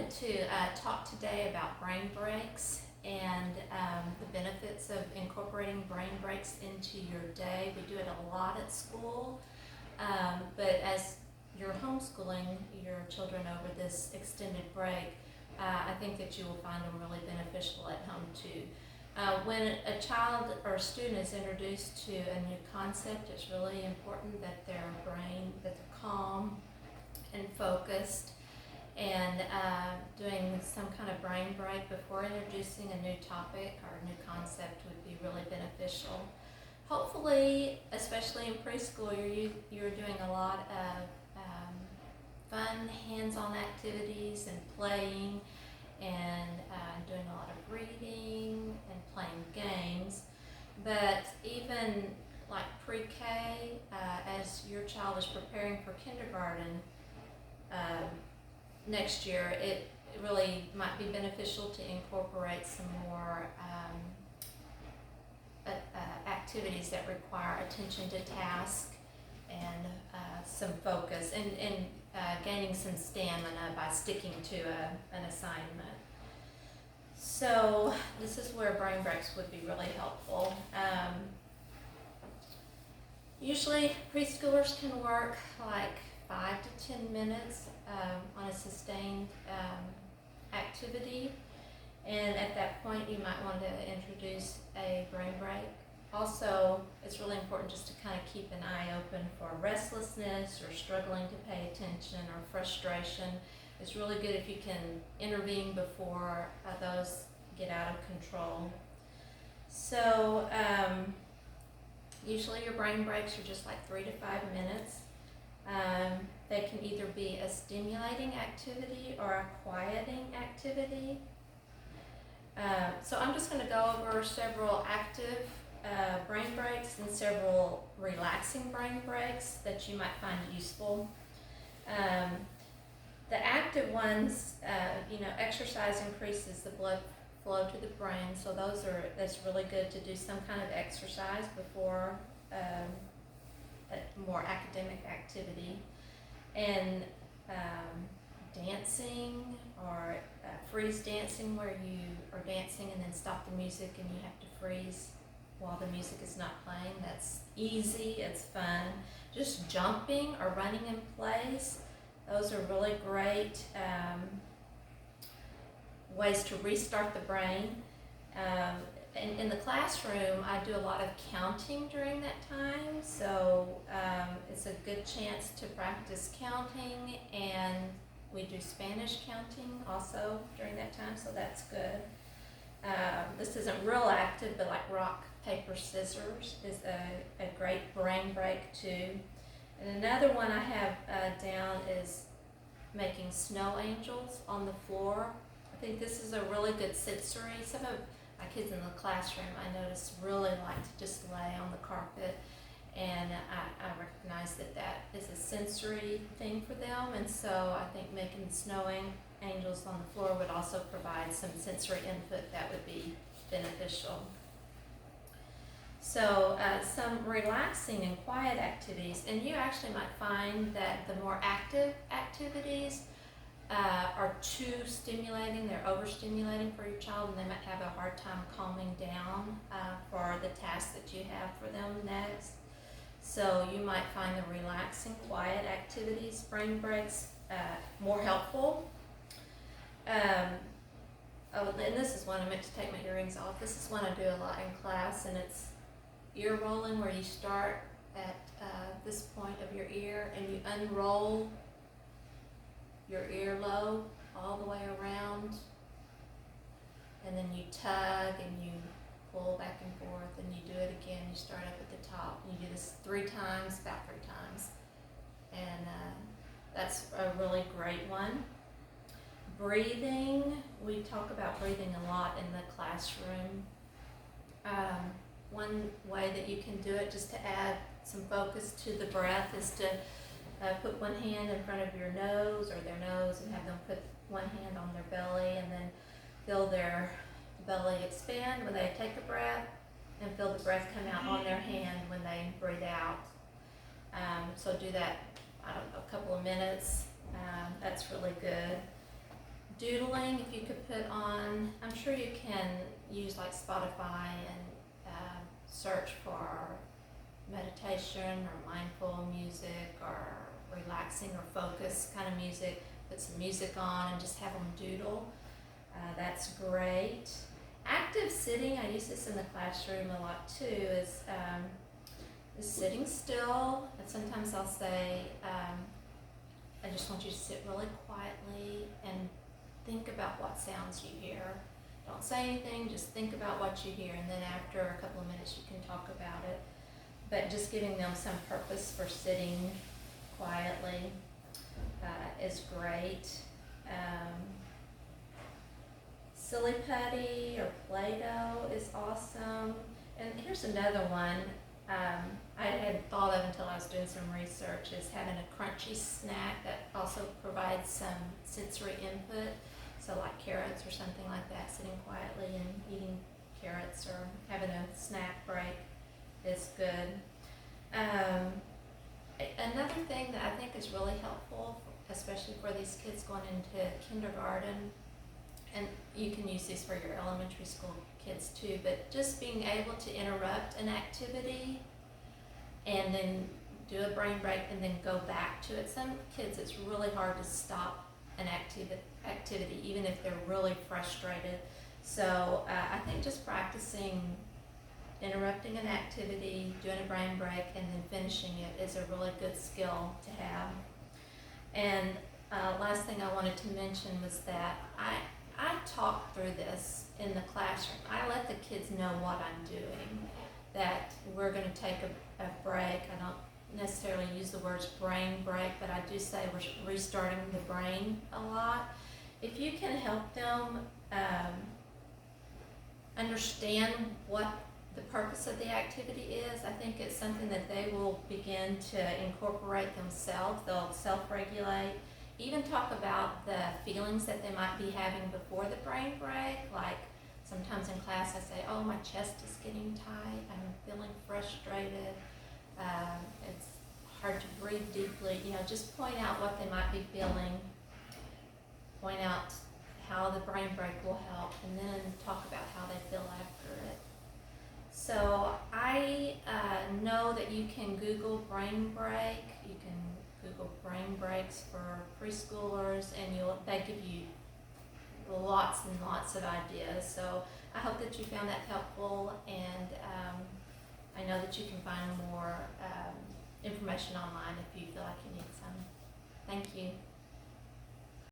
wanted to talk today about brain breaks and the benefits of incorporating brain breaks into your day. We do it a lot at school, but as you're homeschooling your children over this extended break, I think that you will find them really beneficial at home too. When a child or a student is introduced to a new concept, it's really important that their brain, that they're calm and focused, and doing some kind of brain break before introducing a new topic or a new concept would be really beneficial. Hopefully, especially in preschool, you're doing a lot of fun hands-on activities and playing and doing a lot of reading and playing games. But even like pre-K, as your child is preparing for kindergarten, next year, it really might be beneficial to incorporate some more activities that require attention to task and some focus and gaining some stamina by sticking to an assignment. So this is where brain breaks would be really helpful. Usually preschoolers can work like 5 to 10 minutes on a sustained activity, and at that point you might want to introduce a brain break. Also, it's really important just to kind of keep an eye open for restlessness or struggling to pay attention or frustration. It's really good if you can intervene before those get out of control. So usually your brain breaks are just like 3 to 5 minutes. They can either be a stimulating activity or a quieting activity. So I'm just going to go over several active brain breaks and several relaxing brain breaks that you might find useful. The active ones, exercise increases the blood flow to the brain, so that's really good to do some kind of exercise before a more academic activity. And dancing or freeze dancing, where you are dancing and then stop the music and you have to freeze while the music is not playing. That's easy, it's fun. Just jumping or running in place, those are really great ways to restart the brain. In the classroom, I do a lot of counting during that time, so it's a good chance to practice counting, and we do Spanish counting also during that time, so that's good. This isn't real active, but like rock, paper, scissors is a great brain break too. And another one I have down is making snow angels on the floor. I think this is a really good sensory. Some of my kids in the classroom, I notice, really like to just lay on the carpet, and I recognize that is a sensory thing for them, and so I think making snow angels on the floor would also provide some sensory input that would be beneficial. So some relaxing and quiet activities, and you actually might find that the more active activities are too stimulating, they're overstimulating for your child, and they might have a hard time calming down for the task that you have for them next. So you might find the relaxing, quiet activities, brain breaks, more helpful. And this is one, I meant to take my earrings off. This is one I do a lot in class, and it's ear rolling, where you start at this point of your ear and you unroll your earlobe all the way around, and then you tug and you pull back and forth, and you do it again. You start up at the top, and you do this about 3 times, and that's a really great one. Breathing, we talk about breathing a lot in the classroom. One way that you can do it, just to add some focus to the breath, is to put one hand in front of your nose or their nose and have them put one hand on their belly, and then feel their belly expand when they take a breath, and feel the breath come out on their hand when they breathe out. So do that, a couple of minutes. That's really good. doodling, if you could put on, I'm sure you can use like Spotify and search for meditation or mindful music or relaxing or focus kind of music. Put some music on and just have them doodle. That's great. Active sitting, I use this in the classroom a lot too, is sitting still. And sometimes I'll say, I just want you to sit really quietly and think about what sounds you hear. Don't say anything, just think about what you hear, and then after a couple of minutes you can talk about it. But just giving them some purpose for sitting quietly is great. Silly putty or Play-Doh is awesome. And here's another one I had thought of until I was doing some research, is having a crunchy snack that also provides some sensory input. So like carrots or something like that, sitting quietly and eating carrots or having a snack break is good. Another thing that I think is really helpful, especially for these kids going into kindergarten, and you can use these for your elementary school kids too, but just being able to interrupt an activity and then do a brain break and then go back to it. Some kids, it's really hard to stop an activity even if they're really frustrated. So I think just practicing interrupting an activity, doing a brain break, and then finishing it is a really good skill to have. And last thing I wanted to mention was that I talk through this in the classroom. I let the kids know what I'm doing, that we're going to take a break. I don't necessarily use the words brain break, but I do say we're restarting the brain a lot. If you can help them understand what the purpose of the activity is, I think it's something that they will begin to incorporate themselves. They'll self-regulate, even talk about the feelings that they might be having before the brain break. Like sometimes in class I say, oh, my chest is getting tight, I'm feeling frustrated, it's hard to breathe deeply. Just point out what they might be feeling, point out how the brain break will help, and then talk about how they feel after it. So I know that you can Google brain break. You can Google brain breaks for preschoolers, and they give you lots and lots of ideas. So I hope that you found that helpful, and I know that you can find more information online if you feel like you need some. Thank you.